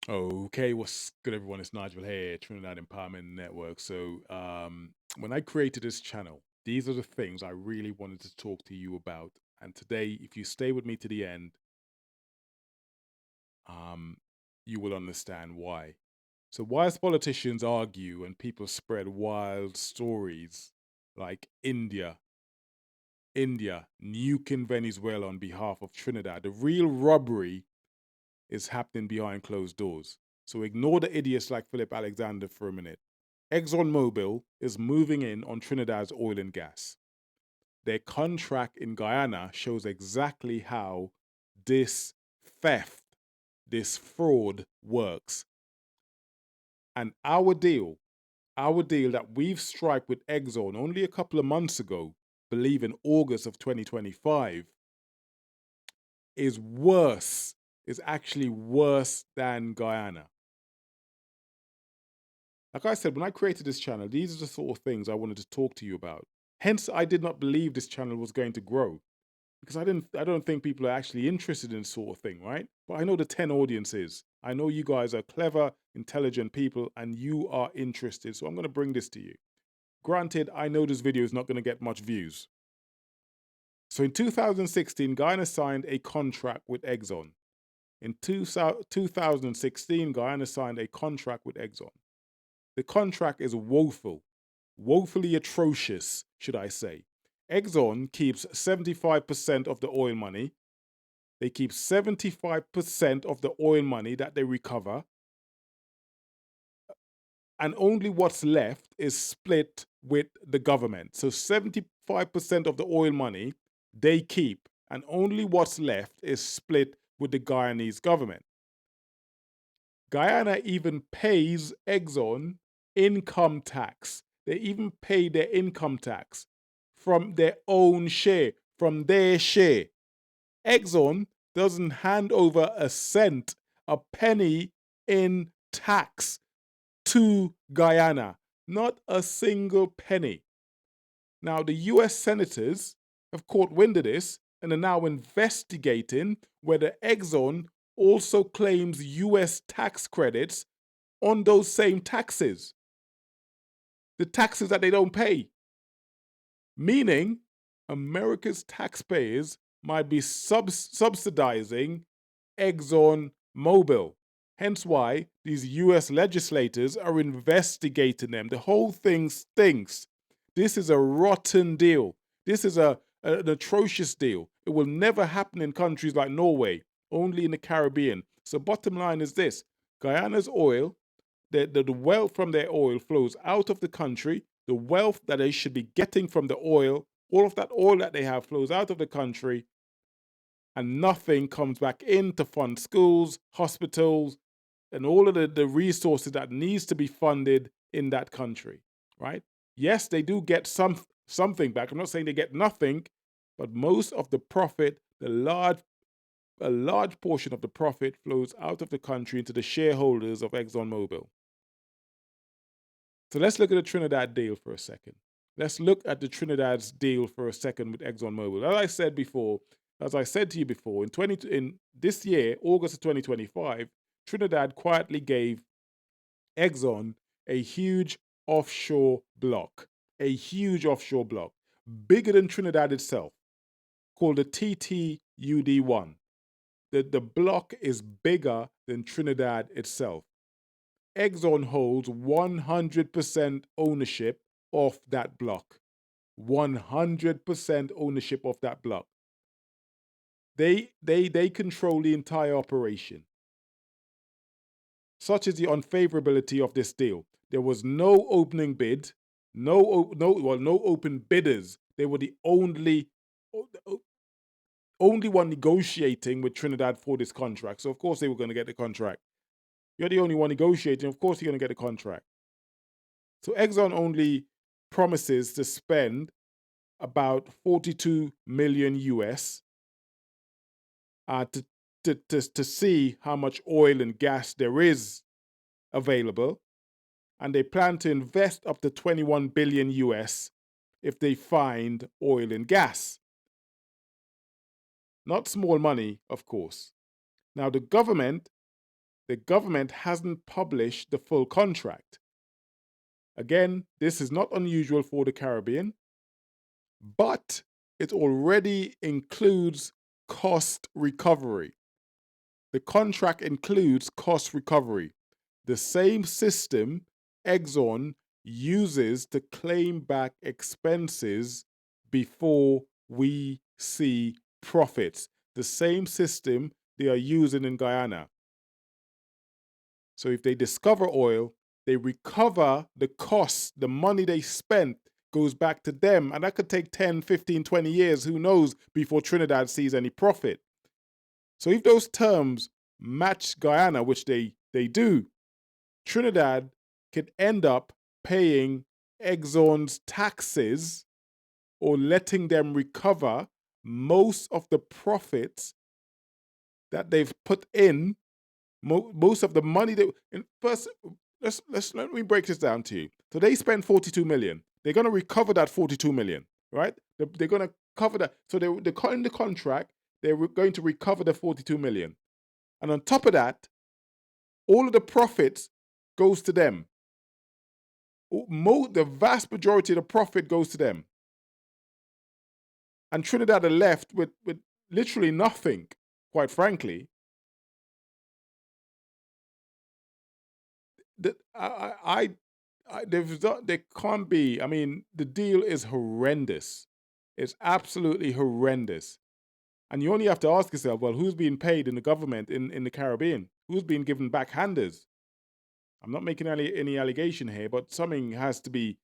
Okay, what's good, everyone? It's Nigel here, Trinidad Empowerment Network. When I created this channel, these are the things I really wanted to talk to you about. And today, if you stay with me to the end, um, you will understand why. So, whilst politicians argue and people spread wild stories like India nuking Venezuela on behalf of Trinidad, the real robbery is happening behind closed doors. So ignore the idiots like Philip Alexander for a minute. ExxonMobil is moving in on Trinidad's oil and gas. Their contract in Guyana shows exactly how this theft, this fraud works. And our deal that we've struck with Exxon only a couple of months ago, believe in August of 2025, is worse, is actually worse than Guyana. Like I said, when I created this channel, these are the sort of things I wanted to talk to you about. Hence, I did not believe this channel was going to grow because I don't think people are actually interested in this sort of thing, right? But I know the 10 audience is. I know you guys are clever, intelligent people and you are interested. So I'm going to bring this to you. Granted, I know this video is not going to get much views. So in 2016, Guyana signed a contract with Exxon. In 2016, Guyana signed a contract with Exxon. The contract is woefully atrocious, should I say. Exxon keeps 75% of the oil money. They keep 75% of the oil money that they recover, and only what's left is split with the government. So 75% of the oil money they keep, and only what's left is split with the Guyanese government. Guyana even pays Exxon income tax. They even pay their income tax from their own share, from their share. Exxon doesn't hand over a cent, a penny in tax to Guyana. Not a single penny. Now, the US senators have caught wind of this and are now investigating whether Exxon also claims US tax credits on those same taxes, the taxes that they don't pay. Meaning, America's taxpayers might be subsidizing ExxonMobil. Hence why these US legislators are investigating them. The whole thing stinks. This is a rotten deal. This is an atrocious deal. It will never happen in countries like Norway, only in the Caribbean. So, bottom line is this: Guyana's oil, the wealth from their oil flows out of the country. The wealth that they should be getting from the oil, all of that oil that they have flows out of the country, and nothing comes back in to fund schools, hospitals, and all of the resources that needs to be funded in that country, right? Yes, they do get something back. I'm not saying they get nothing, but most of the profit, a large portion of the profit flows out of the country into the shareholders of ExxonMobil. So let's look at the Trinidad deal for a second. Let's look at the Trinidad's deal for a second with ExxonMobil. As I said to you before, in this year, August of 2025, Trinidad quietly gave Exxon a huge offshore block, bigger than Trinidad itself, called the TTUD1. The block is bigger than Trinidad itself. Exxon holds 100% ownership of that block. 100% ownership of that block. They control the entire operation. Such is the unfavorability of this deal. There was no opening bid, no open bidders. They were the only one negotiating with Trinidad for this contract. So of course they were going to get the contract. You're the only one negotiating. Of course you're going to get a contract. So Exxon only promises to spend about 42 million US to see how much oil and gas there is available. And they plan to invest up to 21 billion US if they find oil and gas. Not small money, of course. Now, the government the government hasn't published the full contract. Again, this is not unusual for the Caribbean, but it already includes cost recovery. The contract includes cost recovery, the same system Exxon uses to claim back expenses before we see profits. The same system they are using in Guyana. So if they discover oil, they recover the costs, the money they spent goes back to them. And that could take 10, 15, 20 years, who knows, before Trinidad sees any profit. So if those terms match Guyana, which they do, Trinidad could end up paying Exxon's taxes or letting them recover most of the profits that they've put in, most of the money that. First, let me break this down to you. So they spend 42 million. They're going to recover that 42 million, right? They're going to cover that. So in the contract, they're going to recover the 42 million. And on top of that, all of the profits goes to them. The vast majority of the profit goes to them. And Trinidad are left with literally nothing, quite frankly. There can't be. I mean, the deal is horrendous. It's absolutely horrendous. And you only have to ask yourself, well, who's being paid in the government in the Caribbean? Who's being given backhanders? I'm not making any allegation here, but something has to be.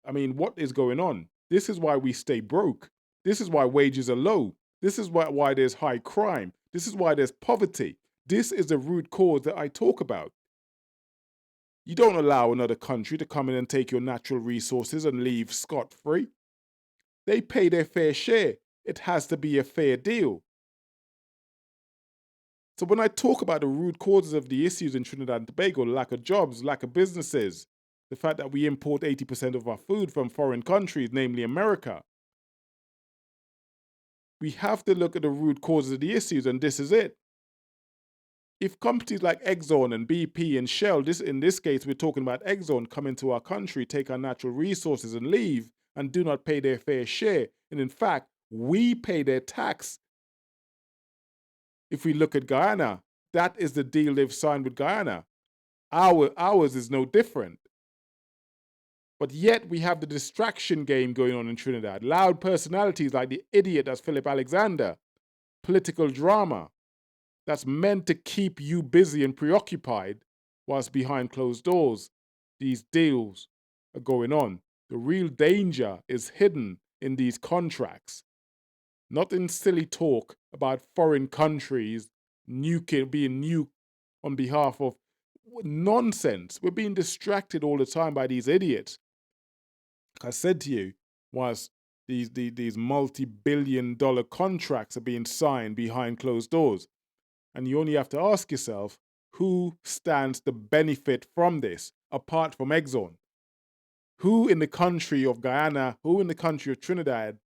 I mean, what is going on? This is why we stay broke. This is why wages are low. This is why there's high crime. This is why there's poverty. This is the root cause that I talk about. You don't allow another country to come in and take your natural resources and leave scot-free. They pay their fair share. It has to be a fair deal. So when I talk about the root causes of the issues in Trinidad and Tobago, lack of jobs, lack of businesses, the fact that we import 80% of our food from foreign countries, namely America, we have to look at the root causes of the issues, and this is it. If companies like Exxon and BP and Shell, in this case we're talking about Exxon, come into our country, take our natural resources and leave, and do not pay their fair share, and in fact, we pay their tax. If we look at Guyana, that is the deal they've signed with Guyana. Ours is no different. But yet we have the distraction game going on in Trinidad. Loud personalities like the idiot that's Philip Alexander. Political drama that's meant to keep you busy and preoccupied whilst behind closed doors. These deals are going on. The real danger is hidden in these contracts. Not in silly talk about foreign countries being nuked on behalf of nonsense. We're being distracted all the time by these idiots. Like I said to you, whilst these multi-billion-dollar contracts are being signed behind closed doors. And you only have to ask yourself, who stands to benefit from this, apart from Exxon? Who in the country of Guyana, who in the country of Trinidad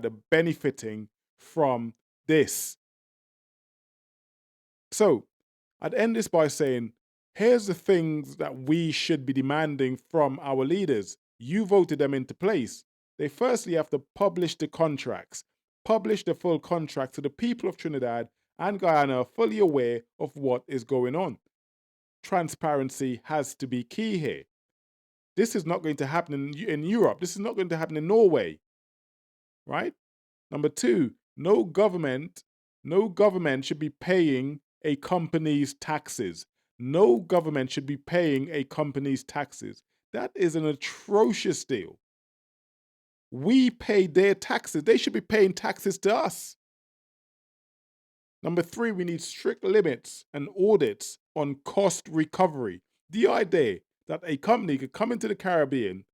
are benefiting from this? So, I'd end this by saying, here's the things that we should be demanding from our leaders. You voted them into place. They firstly have to publish the contracts, publish the full contract so the people of Trinidad and Guyana are fully aware of what is going on. Transparency has to be key here. This is not going to happen in Europe. This is not going to happen in Norway, right? Number two, no government should be paying a company's taxes. No government should be paying a company's taxes. That is an atrocious deal. We pay their taxes. They should be paying taxes to us. Number three, we need strict limits and audits on cost recovery. The idea that a company could come into the Caribbean,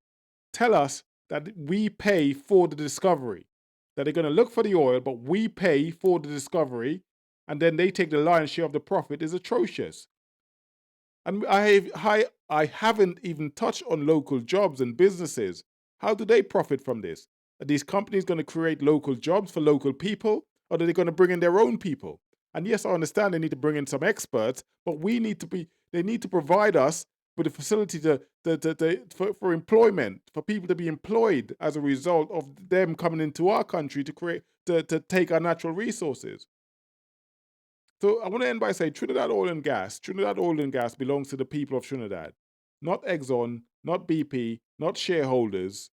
tell us that we pay for the discovery, that they're going to look for the oil, but we pay for the discovery, and then they take the lion's share of the profit, is atrocious. And I haven't even touched on local jobs and businesses. How do they profit from this? Are these companies going to create local jobs for local people, or are they going to bring in their own people? And yes, I understand they need to bring in some experts, but they need to provide us with a facility for employment, for people to be employed as a result of them coming into our country to take our natural resources. So I want to end by saying Trinidad Oil and Gas belongs to the people of Trinidad, not Exxon, not BP, not shareholders.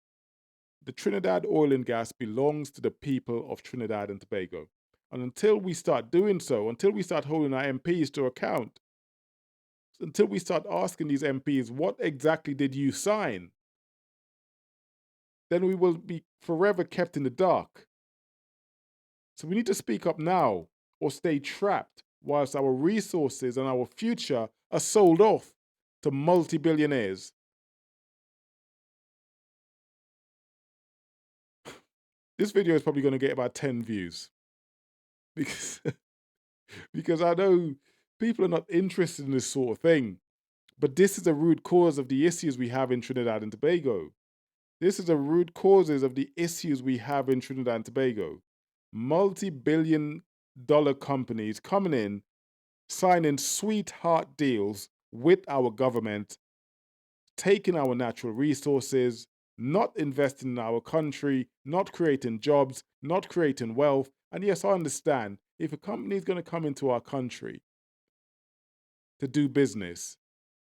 The Trinidad Oil and Gas belongs to the people of Trinidad and Tobago. And until we start doing so, until we start holding our MPs to account, until we start asking these MPs, what exactly did you sign? Then we will be forever kept in the dark. So we need to speak up now or stay trapped whilst our resources and our future are sold off to multi-billionaires. This video is probably going to get about 10 views because, because I know people are not interested in this sort of thing. But this is the root cause of the issues we have in Trinidad and Tobago. This is the root causes of the issues we have in Trinidad and Tobago. Multi-billion-dollar companies coming in, signing sweetheart deals with our government, taking our natural resources, not investing in our country, not creating jobs, not creating wealth. And yes, I understand if a company is going to come into our country to do business,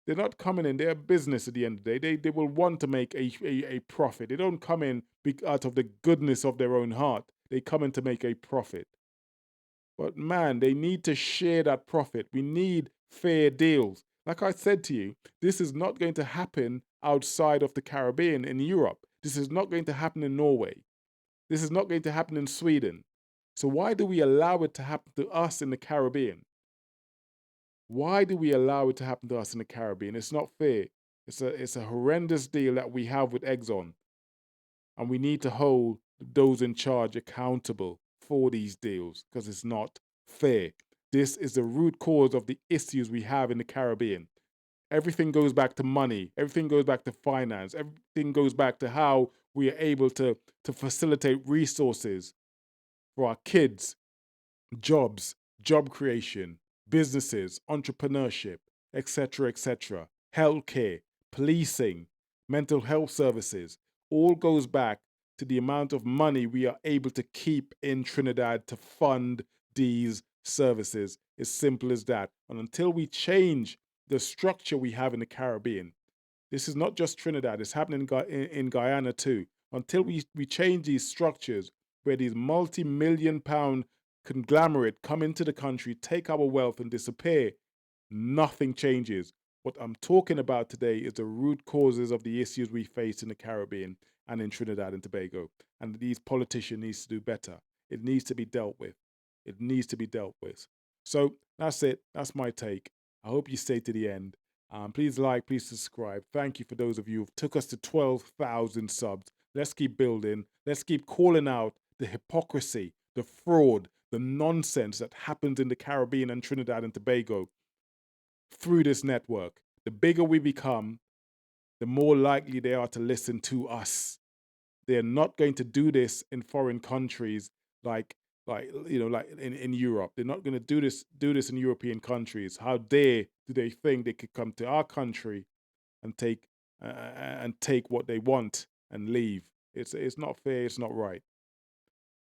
they're not coming in. They're a business at the end of the day. They will want to make a profit. They don't come in out of the goodness of their own heart. They come in to make a profit. But man, they need to share that profit. We need fair deals. Like I said to you, this is not going to happen outside of the Caribbean in Europe. This is not going to happen in Norway. This is not going to happen in Sweden. So why do we allow it to happen to us in the Caribbean? Why do we allow it to happen to us in the Caribbean? It's not fair. It's a horrendous deal that we have with Exxon. And we need to hold those in charge accountable for these deals because it's not fair. This is the root cause of the issues we have in the Caribbean. Everything goes back to money. Everything goes back to finance. Everything goes back to how we are able to facilitate resources for our kids, jobs, job creation, businesses, entrepreneurship, etc., healthcare, policing, mental health services, all goes back to the amount of money we are able to keep in Trinidad to fund these services. As simple as that. And until we change the structure we have in the Caribbean, this is not just Trinidad, it's happening in Guyana too. Until we change these structures where these multi-million-pound conglomerate come into the country, take our wealth and disappear, nothing changes. What I'm talking about today is the root causes of the issues we face in the Caribbean and in Trinidad and Tobago. And these politicians need to do better. It needs to be dealt with. It needs to be dealt with. So that's it. That's my take. I hope you stay to the end. Please like, please subscribe. Thank you for those of you who took us to 12,000 subs. Let's keep building. Let's keep calling out the hypocrisy, the fraud, the nonsense that happens in the Caribbean and Trinidad and Tobago through this network. The bigger we become, the more likely they are to listen to us. They're not going to do this in foreign countries like in Europe. They're not going to do this in European countries. How dare do they think they could come to our country and take what they want and leave? It's not fair. It's not right.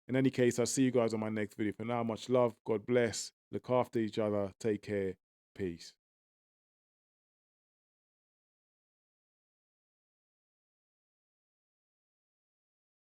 In any case, I'll see you guys on my next video. For now, much love. God bless. Look after each other. Take care. Peace.